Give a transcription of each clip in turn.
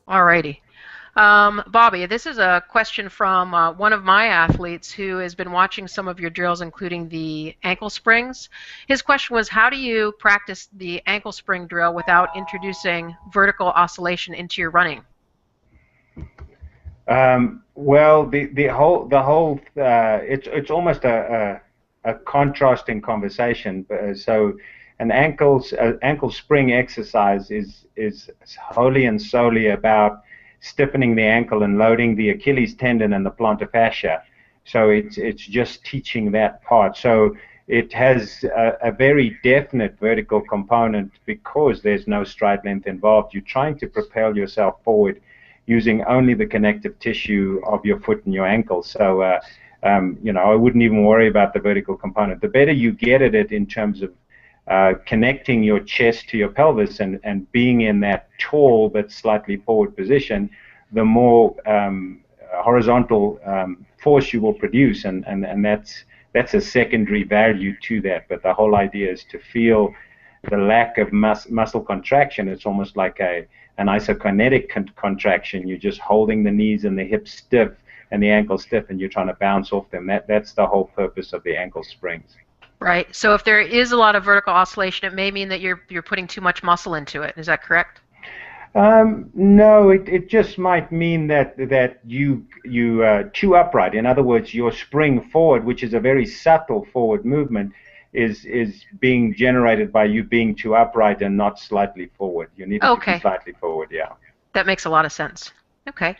Alrighty. Bobby, this is a question from one of my athletes who has been watching some of your drills, including the ankle springs. His question was, how do you practice the ankle spring drill without introducing vertical oscillation into your running? Well, the whole it's almost a contrasting conversation. So, an ankle spring exercise is wholly and solely about stiffening the ankle and loading the Achilles tendon and the plantar fascia. So it's just teaching that part. So it has a very definite vertical component because there's no stride length involved. You're trying to propel yourself forward using only the connective tissue of your foot and your ankle. So, I wouldn't even worry about the vertical component. The better you get at it in terms of connecting your chest to your pelvis and being in that tall but slightly forward position, the more horizontal force you will produce, and that's a secondary value to that. But the whole idea is to feel the lack of muscle contraction. It's almost like an isokinetic contraction. You're just holding the knees and the hips stiff and the ankle stiff, and you're trying to bounce off them. That's the whole purpose of the ankle springs. Right. So if there is a lot of vertical oscillation, it may mean that you're putting too much muscle into it. Is that correct? No, it just might mean that you too upright. In other words, your spring forward, which is a very subtle forward movement, is being generated by you being too upright and not slightly forward. You need it to be slightly forward, yeah. That makes a lot of sense. Okay.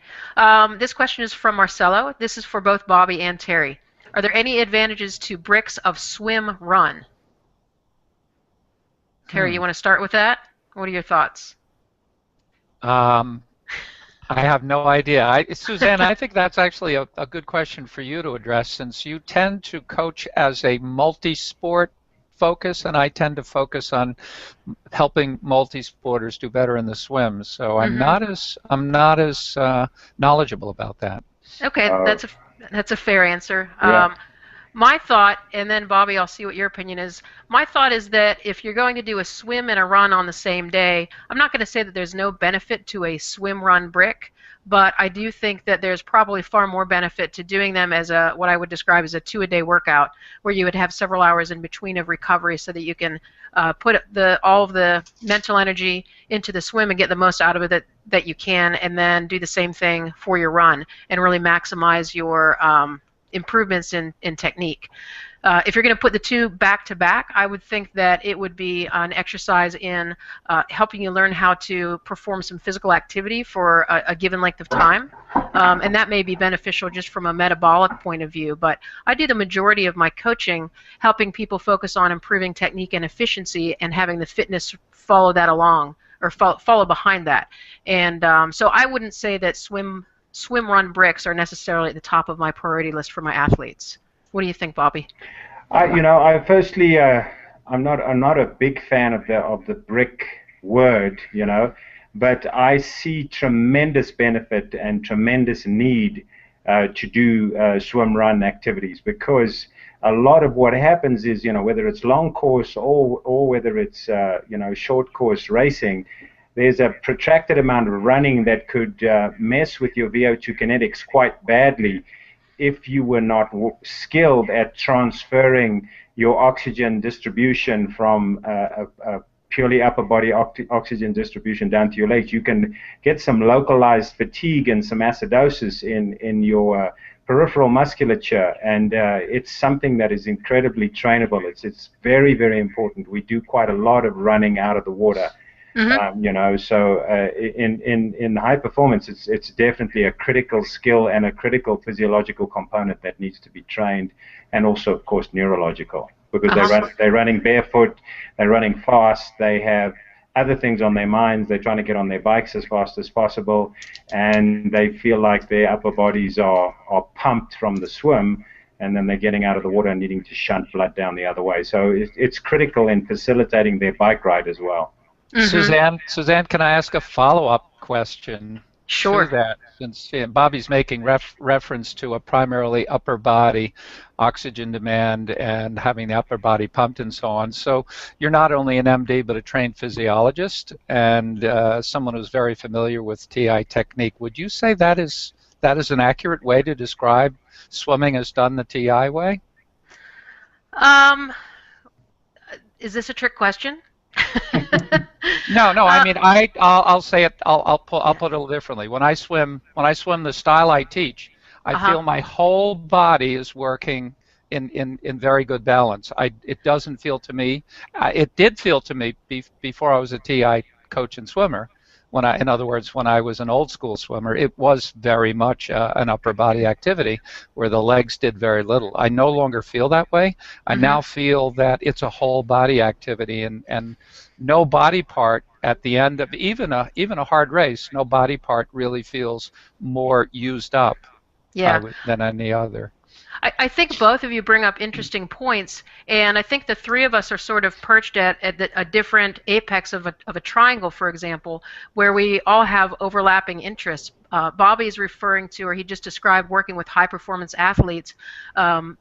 This question is from Marcelo. This is for both Bobby and Terry. Are there any advantages to bricks of swim run? Terry, you want to start with that? What are your thoughts? I have no idea. Suzanne, I think that's actually a good question for you to address, since you tend to coach as a multi-sport focus, and I tend to focus on helping multi-sporters do better in the swim. So I'm not as knowledgeable about that. Okay, that's a fair answer. Yeah. My thought, and then Bobby, I'll see what your opinion is. My thought is that if you're going to do a swim and a run on the same day, I'm not going to say that there's no benefit to a swim run brick, but I do think that there's probably far more benefit to doing them as what I would describe as a 2-a-day workout, where you would have several hours in between of recovery so that you can put all of the mental energy into the swim and get the most out of it that you can, and then do the same thing for your run and really maximize your improvements in technique. If you're going to put the two back to back, I would think that it would be an exercise in helping you learn how to perform some physical activity for a given length of time. And that may be beneficial just from a metabolic point of view. But I do the majority of my coaching helping people focus on improving technique and efficiency and having the fitness follow that along, or follow behind that. And so I wouldn't say that swim run bricks are necessarily at the top of my priority list for my athletes. What do you think, Bobby? Firstly, I'm not a big fan of the brick word, but I see tremendous benefit and tremendous need to do swim run activities, because a lot of what happens is, whether it's long course or whether it's short course racing, there's a protracted amount of running that could mess with your VO2 kinetics quite badly if you were not skilled at transferring your oxygen distribution from a purely upper body oxygen distribution down to your legs. You can get some localized fatigue and some acidosis in your peripheral musculature, and it's something that is incredibly trainable. It's very, very important. We do quite a lot of running out of the water. So in high performance, it's definitely a critical skill and a critical physiological component that needs to be trained, and also, of course, neurological, because they're running barefoot, they're running fast, they have other things on their minds, they're trying to get on their bikes as fast as possible, and they feel like their upper bodies are pumped from the swim, and then they're getting out of the water and needing to shunt blood down the other way. So it's critical in facilitating their bike ride as well. Suzanne, can I ask a follow-up question? to Sure. that, since Bobby's making reference to a primarily upper body oxygen demand and having the upper body pumped and so on. So you're not only an MD but a trained physiologist and someone who's very familiar with TI technique. Would you say that is an accurate way to describe swimming as done the TI way? Um, is this a trick question? No, no. I uh, mean, I'll say it. I'll put it a little differently. When I swim the style I teach, I uh-huh. feel my whole body is working in very good balance. It doesn't feel to me. It did feel to me before I was a TI coach and swimmer. In other words, when I was an old school swimmer, it was very much an upper body activity where the legs did very little. I no longer feel that way. I Hmm. now feel that it's a whole body activity, and no body part at the end of even a hard race, no body part really feels more used up Yeah. than any other. I think both of you bring up interesting points, and I think the three of us are sort of perched at a different apex of a triangle, for example, where we all have overlapping interests. Bobby is referring to, or he just described, working with high performance athletes,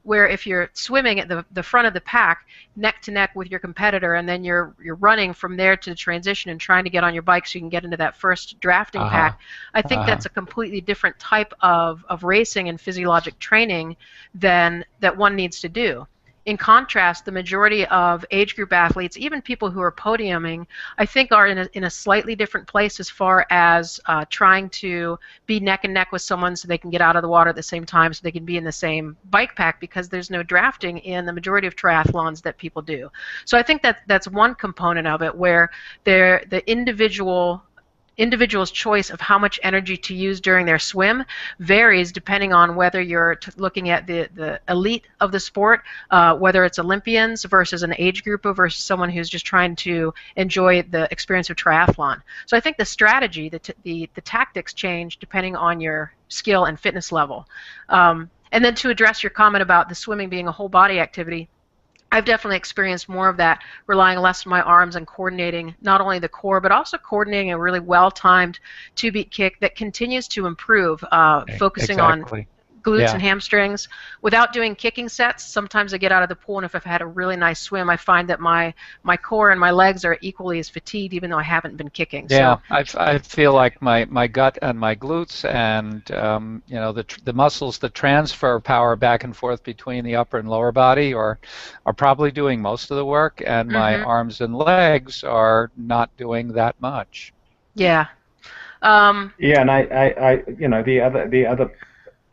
where if you're swimming at the front of the pack, neck to neck with your competitor, and then you're running from there to the transition and trying to get on your bike so you can get into that first drafting Uh-huh. pack, I think Uh-huh. that's a completely different type of racing and physiologic training than that one needs to do. In contrast, the majority of age group athletes, even people who are podiuming, I think are in a slightly different place as far as trying to be neck and neck with someone so they can get out of the water at the same time so they can be in the same bike pack, because there's no drafting in the majority of triathlons that people do. So I think that's one component of it, where the individual's choice of how much energy to use during their swim varies depending on whether you're looking at the elite of the sport, whether it's Olympians versus an age grouper versus someone who's just trying to enjoy the experience of triathlon. So I think the strategy, the tactics change depending on your skill and fitness level. And then to address your comment about the swimming being a whole body activity, I've definitely experienced more of that, relying less on my arms and coordinating not only the core, but also coordinating a really well-timed two-beat kick that continues to improve, focusing on Exactly. glutes Yeah. and hamstrings without doing kicking sets. Sometimes I get out of the pool, and if I've had a really nice swim, I find that my core and my legs are equally as fatigued, even though I haven't been kicking. Yeah, So, I feel like my gut and my glutes and the muscles that transfer power back and forth between the upper and lower body are probably doing most of the work, and my hmm, arms and legs are not doing that much. yeah. Um, Yeah, and the other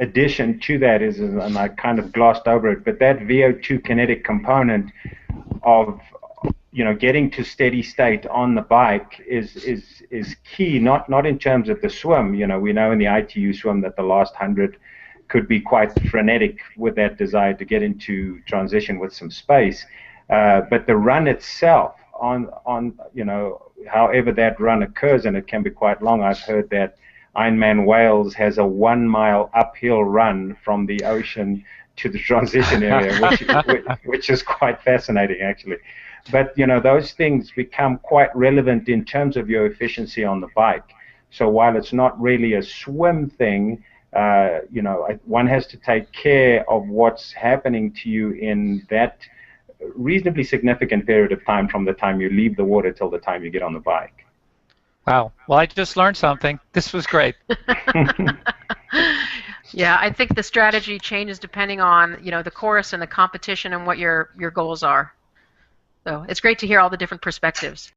addition to that is, and I kind of glossed over it, but that VO2 kinetic component of getting to steady state on the bike is key. Not in terms of the swim. We know in the ITU swim that the last 100 could be quite frenetic with that desire to get into transition with some space. But the run itself, on however that run occurs, and it can be quite long. I've heard that Ironman Wales has a 1 mile uphill run from the ocean to the transition area, which is quite fascinating actually. But those things become quite relevant in terms of your efficiency on the bike. So while it's not really a swim thing, one has to take care of what's happening to you in that reasonably significant period of time from the time you leave the water till the time you get on the bike. Wow. Well, I just learned something. This was great. yeah, I think the strategy changes depending on the course and the competition and what your goals are. So it's great to hear all the different perspectives.